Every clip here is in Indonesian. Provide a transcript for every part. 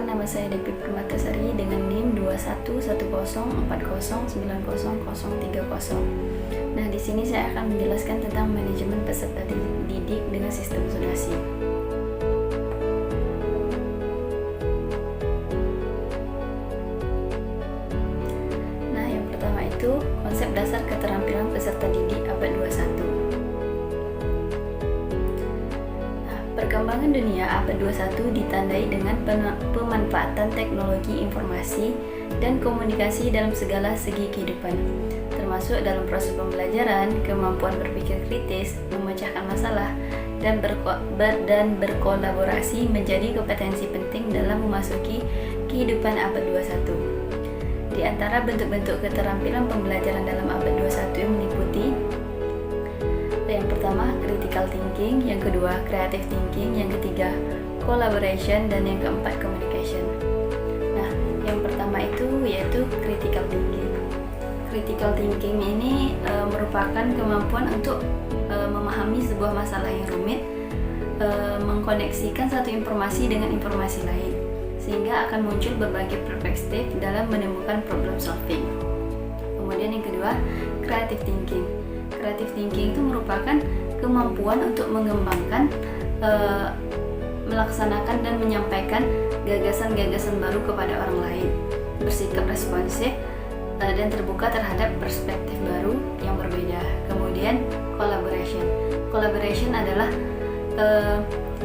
Perkenalkan, nama saya Devi Permatasari dengan NIM 2110409030. Nah, di sini saya akan menjelaskan tentang manajemen peserta didik dengan sistem zonasi. Nah, yang pertama itu konsep dasar keterampilan peserta didik abad 21. Perkembangan dunia abad 21 ditandai dengan pemanfaatan teknologi informasi dan komunikasi dalam segala segi kehidupan, termasuk dalam proses pembelajaran, kemampuan berpikir kritis, memecahkan masalah, dan berkolaborasi menjadi kompetensi penting dalam memasuki kehidupan abad 21. Di antara bentuk-bentuk keterampilan pembelajaran dalam abad 21 yang meliputi yang pertama, critical thinking, yang kedua, creative thinking, yang ketiga, collaboration, dan yang keempat, communication. Nah, yang pertama itu yaitu critical thinking. Critical thinking ini merupakan kemampuan untuk memahami sebuah masalah yang rumit, mengkoneksikan satu informasi dengan informasi lain, sehingga akan muncul berbagai perspektif dalam menemukan problem solving. Kemudian yang kedua, creative thinking. Creative thinking itu merupakan kemampuan untuk mengembangkan, melaksanakan dan menyampaikan gagasan-gagasan baru kepada orang lain, bersikap responsif dan terbuka terhadap perspektif baru yang berbeda. Kemudian collaboration. Collaboration adalah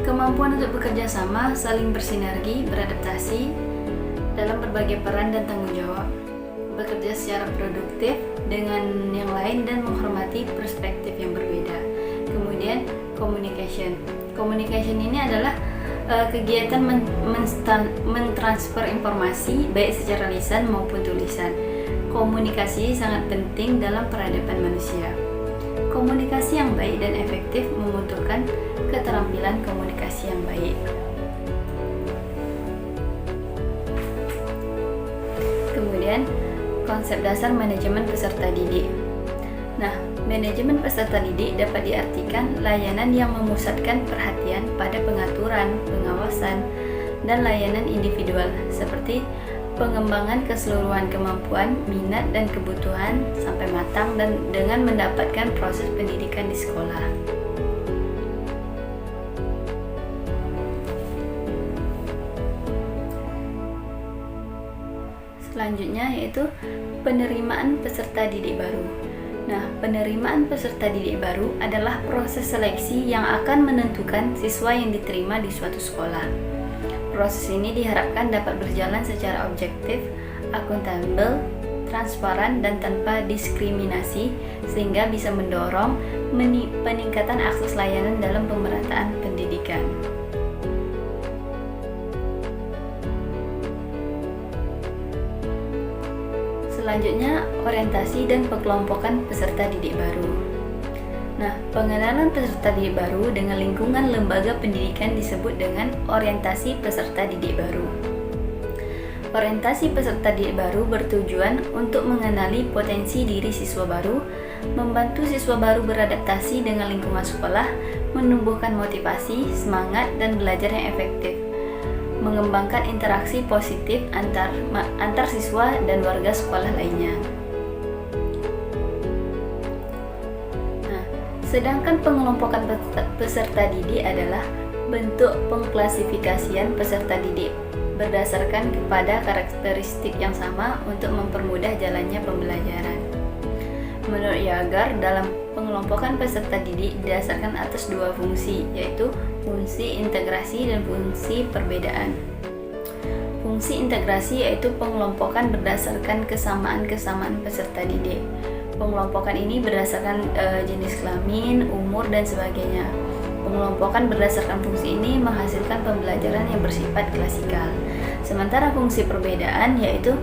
kemampuan untuk bekerja sama, saling bersinergi, beradaptasi dalam berbagai peran dan tanggung jawab, bekerja secara produktif dengan yang lain dan menghormati perspektif yang berbeda. Kemudian communication. Communication ini adalah kegiatan mentransfer informasi baik secara lisan maupun tulisan. Komunikasi sangat penting dalam peradaban manusia. Komunikasi yang baik dan efektif membutuhkan keterampilan komunikasi yang baik. Kemudian konsep dasar manajemen peserta didik. Nah, manajemen peserta didik dapat diartikan layanan yang memusatkan perhatian pada pengaturan, pengawasan, dan layanan individual seperti pengembangan keseluruhan kemampuan, minat, dan kebutuhan sampai matang dan dengan mendapatkan proses pendidikan di sekolah. Selanjutnya yaitu penerimaan peserta didik baru. Nah, penerimaan peserta didik baru adalah proses seleksi yang akan menentukan siswa yang diterima di suatu sekolah. Proses ini diharapkan dapat berjalan secara objektif, akuntabel, transparan, dan tanpa diskriminasi sehingga bisa mendorong peningkatan akses layanan dalam pemerataan pendidikan. Selanjutnya, orientasi dan pengelompokan peserta didik baru. Nah, pengenalan peserta didik baru dengan lingkungan lembaga pendidikan disebut dengan orientasi peserta didik baru. Orientasi peserta didik baru bertujuan untuk mengenali potensi diri siswa baru, membantu siswa baru beradaptasi dengan lingkungan sekolah, menumbuhkan motivasi, semangat, dan belajar yang efektif, mengembangkan interaksi positif antar siswa dan warga sekolah lainnya. Nah, sedangkan pengelompokan peserta didik adalah bentuk pengklasifikasian peserta didik berdasarkan kepada karakteristik yang sama untuk mempermudah jalannya pembelajaran. Menurut Yagar, dalam pengelompokan peserta didik didasarkan atas dua fungsi, yaitu fungsi integrasi dan fungsi perbedaan. Fungsi integrasi yaitu pengelompokan berdasarkan kesamaan-kesamaan peserta didik. Pengelompokan ini berdasarkan jenis kelamin, umur, dan sebagainya. Pengelompokan berdasarkan fungsi ini menghasilkan pembelajaran yang bersifat klasikal. Sementara fungsi perbedaan yaitu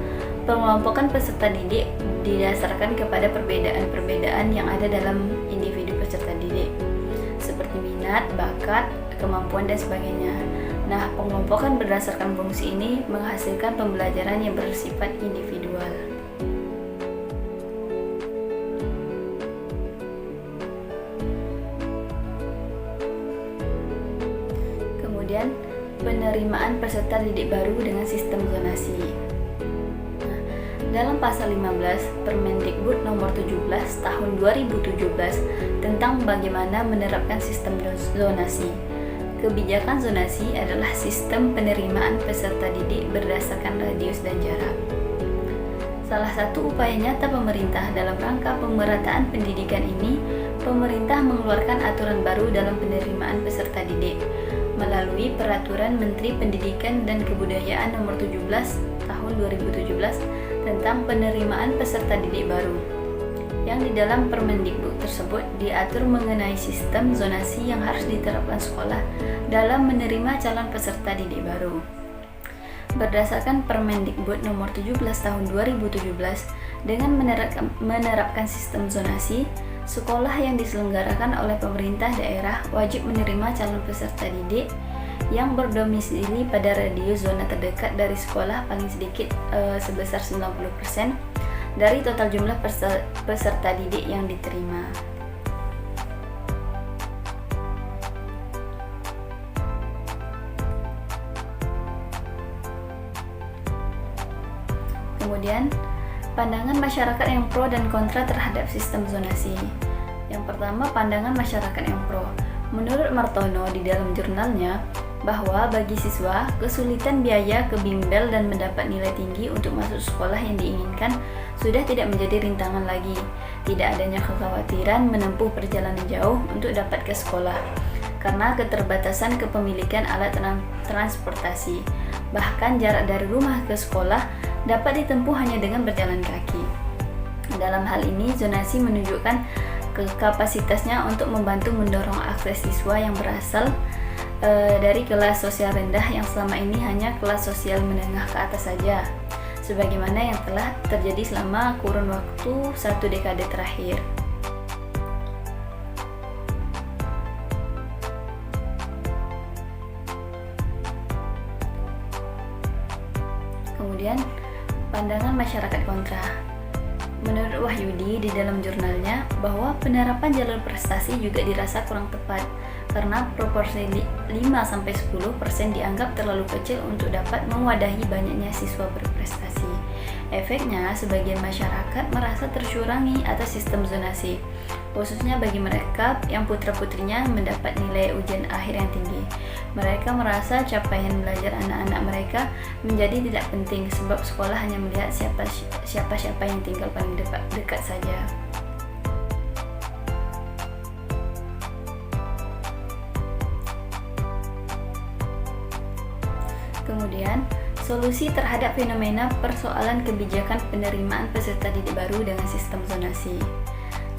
pengelompokan peserta didik didasarkan kepada perbedaan-perbedaan yang ada dalam individu peserta didik, seperti minat, bakat, kemampuan, dan sebagainya. Nah, pengelompokan berdasarkan fungsi ini menghasilkan pembelajaran yang bersifat individual. Kemudian, penerimaan peserta didik baru dengan sistem zonasi. Nah, dalam pasal 15 Permendikbud nomor 17 tahun 2017 tentang bagaimana menerapkan sistem zonasi. Kebijakan zonasi adalah sistem penerimaan peserta didik berdasarkan radius dan jarak. Salah satu upaya nyata pemerintah dalam rangka pemerataan pendidikan ini, pemerintah mengeluarkan aturan baru dalam penerimaan peserta didik melalui Peraturan Menteri Pendidikan dan Kebudayaan Nomor 17 Tahun 2017 tentang penerimaan peserta didik baru. Yang di dalam Permendikbud tersebut diatur mengenai sistem zonasi yang harus diterapkan sekolah dalam menerima calon peserta didik baru. Berdasarkan Permendikbud nomor 17 tahun 2017, dengan menerapkan sistem zonasi, sekolah yang diselenggarakan oleh pemerintah daerah wajib menerima calon peserta didik yang berdomisili pada radius zona terdekat dari sekolah paling sedikit sebesar 90% dari total jumlah peserta didik yang diterima. Kemudian, pandangan masyarakat yang pro dan kontra terhadap sistem zonasi. Yang pertama, pandangan masyarakat yang pro. Menurut Martono di dalam jurnalnya, bahwa bagi siswa, kesulitan biaya ke bimbel dan mendapat nilai tinggi untuk masuk sekolah yang diinginkan sudah tidak menjadi rintangan lagi. Tidak adanya kekhawatiran menempuh perjalanan jauh untuk dapat ke sekolah karena keterbatasan kepemilikan alat transportasi. Bahkan jarak dari rumah ke sekolah dapat ditempuh hanya dengan berjalan kaki. Dalam hal ini, zonasi menunjukkan kapasitasnya untuk membantu mendorong akses siswa yang berasal dari kelas sosial rendah yang selama ini hanya kelas sosial menengah ke atas saja, sebagaimana yang telah terjadi selama kurun waktu 1 dekade terakhir. Kemudian, pandangan masyarakat kontra. Menurut Wahyudi di dalam jurnalnya, bahwa penerapan jalur prestasi juga dirasa kurang tepat karena proporsi 5-10% dianggap terlalu kecil untuk dapat mewadahi banyaknya siswa berprestasi. Efeknya, sebagian masyarakat merasa tercurangi atas sistem zonasi, khususnya bagi mereka yang putra-putrinya mendapat nilai ujian akhir yang tinggi. Mereka merasa capaian belajar anak-anak mereka menjadi tidak penting sebab sekolah hanya melihat siapa yang tinggal paling dekat saja. Kemudian, solusi terhadap fenomena persoalan kebijakan penerimaan peserta didik baru dengan sistem zonasi.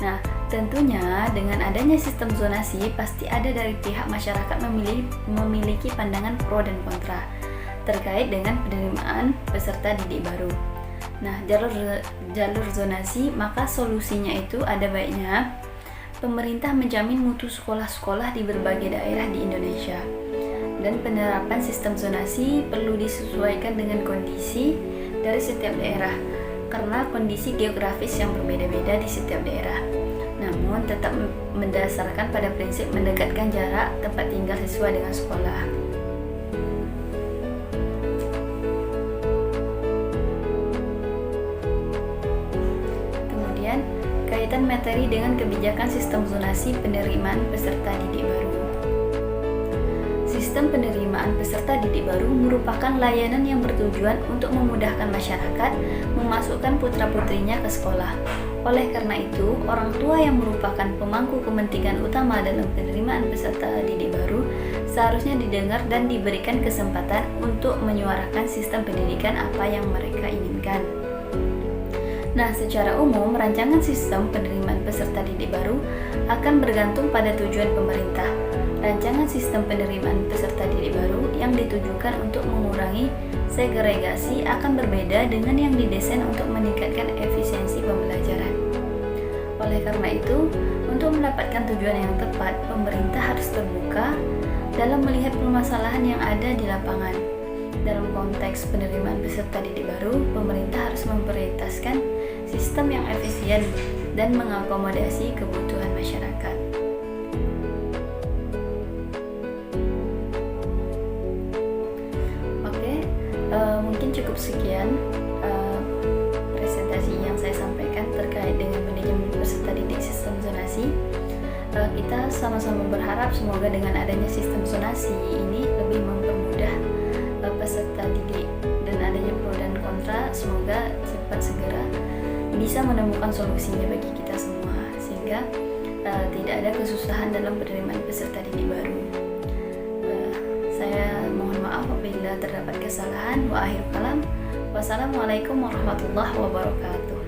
Nah, tentunya dengan adanya sistem zonasi pasti ada dari pihak masyarakat memiliki pandangan pro dan kontra terkait dengan penerimaan peserta didik baru. Nah, jalur zonasi, maka solusinya itu ada baiknya pemerintah menjamin mutu sekolah-sekolah di berbagai daerah di Indonesia. Dan penerapan sistem zonasi perlu disesuaikan dengan kondisi dari setiap daerah karena kondisi geografis yang berbeda-beda di setiap daerah. Namun tetap mendasarkan pada prinsip mendekatkan jarak tempat tinggal siswa dengan sekolah. Kemudian, kaitan materi dengan kebijakan sistem zonasi penerimaan peserta didik baru. Sistem penerimaan peserta didik baru merupakan layanan yang bertujuan untuk memudahkan masyarakat memasukkan putra-putrinya ke sekolah. Oleh karena itu, orang tua yang merupakan pemangku kepentingan utama dalam penerimaan peserta didik baru seharusnya didengar dan diberikan kesempatan untuk menyuarakan sistem pendidikan apa yang mereka inginkan. Nah, secara umum, rancangan sistem penerimaan peserta didik baru akan bergantung pada tujuan pemerintah. Rancangan sistem penerimaan peserta didik baru yang ditujukan untuk mengurangi segregasi akan berbeda dengan yang didesain untuk meningkatkan efisiensi pembelajaran. Oleh karena itu, untuk mendapatkan tujuan yang tepat, pemerintah harus terbuka dalam melihat permasalahan yang ada di lapangan. Dalam konteks penerimaan peserta didik baru, pemerintah harus memprioritaskan sistem yang efisien dan mengakomodasi kebutuhan masyarakat. cukup sekian presentasi yang saya sampaikan terkait dengan manajemen peserta didik sistem zonasi. Kita sama-sama berharap semoga dengan adanya sistem zonasi ini lebih mempermudah peserta didik, dan adanya pro dan kontra semoga cepat segera bisa menemukan solusinya bagi kita semua, sehingga tidak ada kesusahan dalam penerimaan peserta didik baru. Saya mohon maaf apabila terdapat kesalahan. Wa akhir kalam. Wassalamualaikum warahmatullahi wabarakatuh.